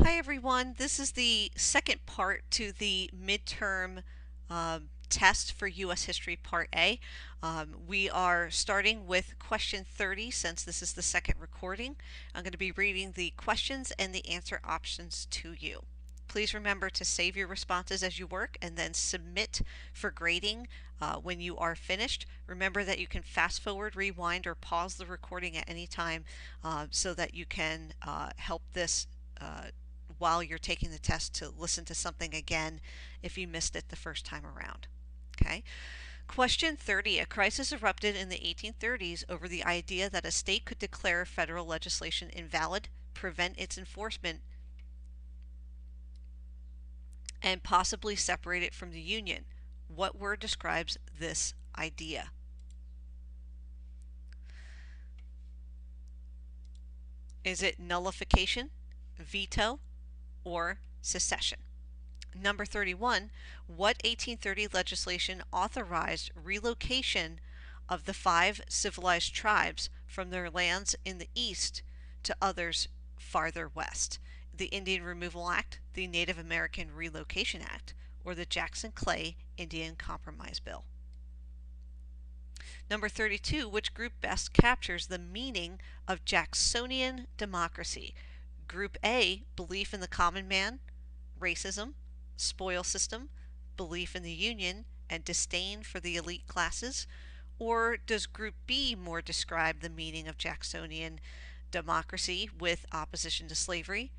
Hi everyone, this is the second part to the midterm test for U.S. History Part A. We are starting with question 30 since this is the second recording. I'm going to be reading the questions and the answer options to you. Please remember to save your responses as you work and then submit for grading when you are finished. Remember that you can fast forward, rewind, or pause the recording at any time so that you can help this while you're taking the test to listen to something again if you missed it the first time around. Okay. Question 30. A crisis erupted in the 1830s over the idea that a state could declare federal legislation invalid, prevent its enforcement, and possibly separate it from the Union. What word describes this idea? Is it nullification, veto, or secession? Number 31, what 1830 legislation authorized relocation of the 5 civilized tribes from their lands in the east to others farther west? The Indian Removal Act, the Native American Relocation Act, or the Jackson-Clay Indian Compromise Bill? Number 32, which group best captures the meaning of Jacksonian democracy? Group A, belief in the common man, racism, spoil system, belief in the Union, and disdain for the elite classes? Or does Group B more describe the meaning of Jacksonian democracy with opposition to slavery,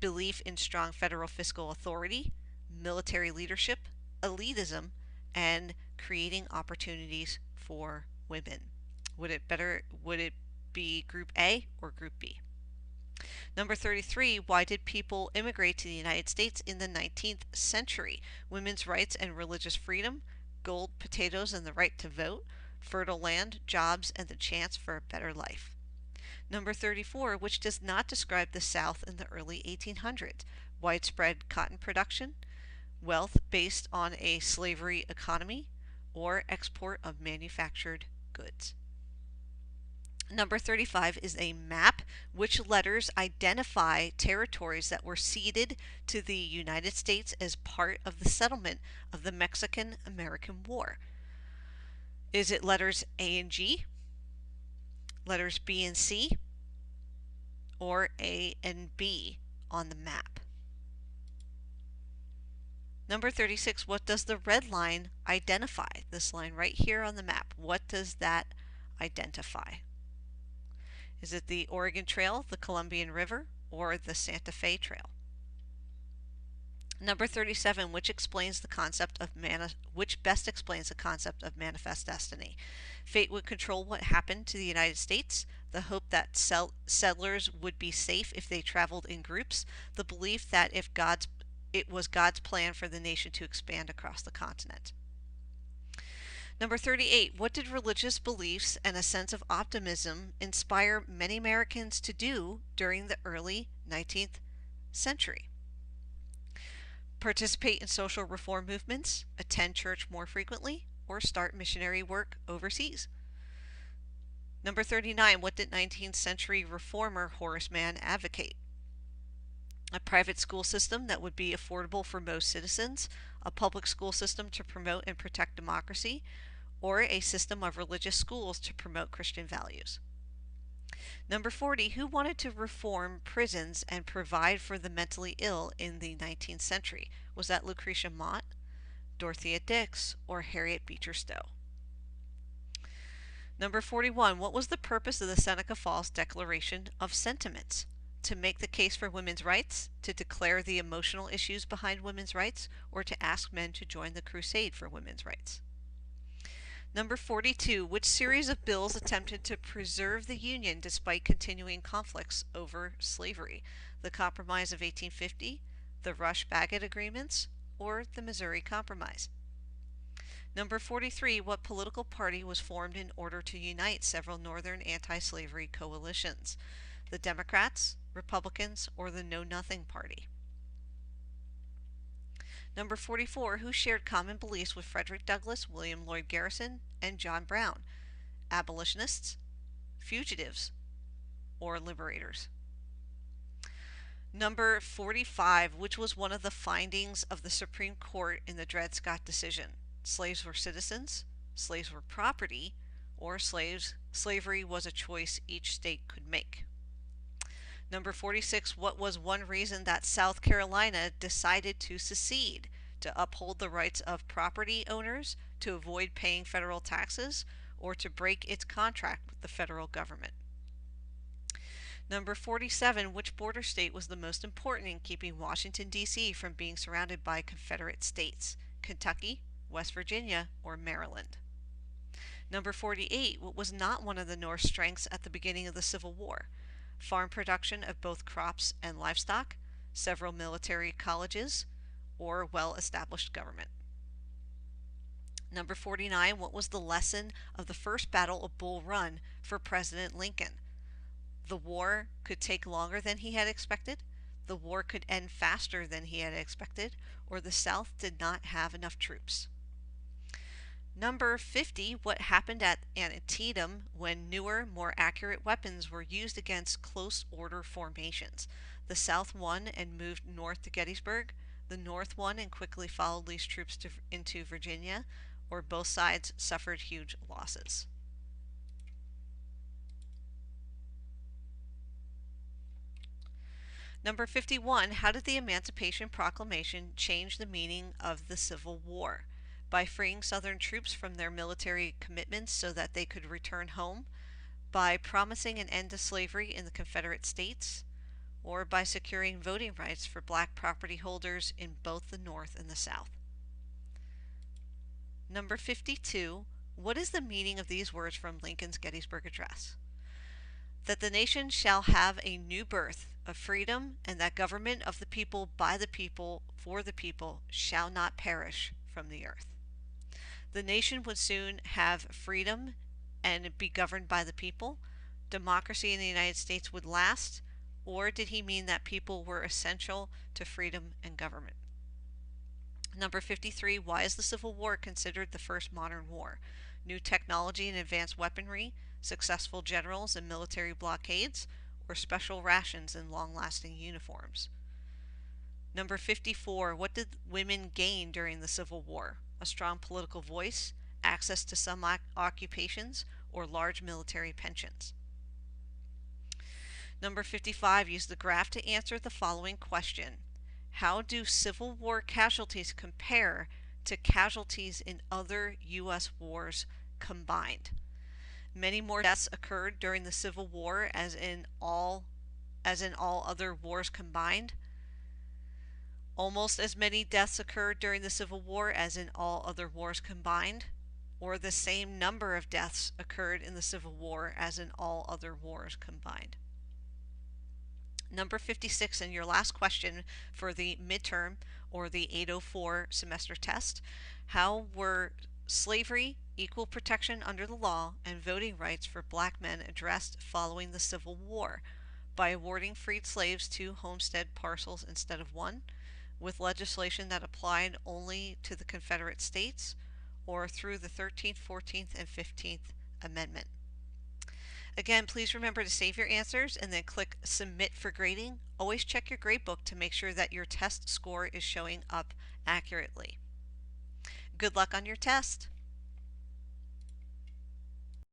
belief in strong federal fiscal authority, military leadership, elitism, and creating opportunities for women? Would it be Group A or Group B? Number 33, why did people immigrate to the United States in the 19th century? Women's rights and religious freedom, gold, potatoes, and the right to vote, fertile land, jobs, and the chance for a better life. Number 34, which does not describe the South in the early 1800s? Widespread cotton production, wealth based on a slavery economy, or export of manufactured goods. Number 35 is a map. Which letters identify territories that were ceded to the United States as part of the settlement of the Mexican-American War? Is it letters A and G, letters B and C, or A and B on the map? Number 36, what does the red line identify? This line right here on the map, what does that identify? Is it the Oregon Trail, the Columbian River, or the Santa Fe Trail? Number 37, which best explains the concept of manifest destiny? Fate would control what happened to the United States, the hope that settlers would be safe if they traveled in groups, the belief that it was God's plan for the nation to expand across the continent. Number 38, what did religious beliefs and a sense of optimism inspire many Americans to do during the early 19th century? Participate in social reform movements, attend church more frequently, or start missionary work overseas? Number 39, what did 19th century reformer Horace Mann advocate? A private school system that would be affordable for most citizens, a public school system to promote and protect democracy, or a system of religious schools to promote Christian values? Number 40, who wanted to reform prisons and provide for the mentally ill in the 19th century? Was that Lucretia Mott, Dorothea Dix, or Harriet Beecher Stowe? Number 41, what was the purpose of the Seneca Falls Declaration of Sentiments? To make the case for women's rights, to declare the emotional issues behind women's rights, or to ask men to join the crusade for women's rights? Number 42, which series of bills attempted to preserve the Union despite continuing conflicts over slavery? The Compromise of 1850, the Rush-Bagot Agreements, or the Missouri Compromise? Number 43, what political party was formed in order to unite several northern anti-slavery coalitions? The Democrats, Republicans, or the Know Nothing Party? Number 44, who shared common beliefs with Frederick Douglass, William Lloyd Garrison, and John Brown? Abolitionists, fugitives, or liberators? Number 45, which was one of the findings of the Supreme Court in the Dred Scott decision? Slaves were citizens, slaves were property, or slavery was a choice each state could make. Number 46, what was one reason that South Carolina decided to secede? To uphold the rights of property owners, to avoid paying federal taxes, or to break its contract with the federal government? Number 47, which border state was the most important in keeping Washington, D.C. from being surrounded by Confederate states? Kentucky, West Virginia, or Maryland? Number 48, what was not one of the North's strengths at the beginning of the Civil War? Farm production of both crops and livestock, several military colleges, or well-established government. Number 49, what was the lesson of the first Battle of Bull Run for President Lincoln? The war could take longer than he had expected, the war could end faster than he had expected, or the South did not have enough troops. Number 50, what happened at Antietam when newer, more accurate weapons were used against close order formations? The South won and moved north to Gettysburg, the North won and quickly followed Lee's troops into Virginia, or both sides suffered huge losses. Number 51, how did the Emancipation Proclamation change the meaning of the Civil War? By freeing Southern troops from their military commitments so that they could return home, by promising an end to slavery in the Confederate States, or by securing voting rights for black property holders in both the North and the South. Number 52, what is the meaning of these words from Lincoln's Gettysburg Address? That the nation shall have a new birth of freedom, and that government of the people, by the people, for the people, shall not perish from the earth. The nation would soon have freedom and be governed by the people. Democracy in the United States would last, or did he mean that people were essential to freedom and government? Number 53, why is the Civil War considered the first modern war? New technology and advanced weaponry, successful generals and military blockades, or special rations and long-lasting uniforms? Number 54, what did women gain during the Civil War? A strong political voice, access to some occupations, or large military pensions? Number 55, use the graph to answer the following question. How do Civil War casualties compare to casualties in other U.S. wars combined? Many more deaths occurred during the Civil War as in all other wars combined. Almost as many deaths occurred during the Civil War as in all other wars combined, or the same number of deaths occurred in the Civil War as in all other wars combined. Number 56, and your last question for the midterm or the 804 semester test. How were slavery, equal protection under the law, and voting rights for black men addressed following the Civil War? By awarding freed slaves 2 homestead parcels instead of 1, with legislation that applied only to the Confederate States, or through the 13th, 14th, and 15th Amendment. Again, please remember to save your answers and then click Submit for grading. Always check your gradebook to make sure that your test score is showing up accurately. Good luck on your test.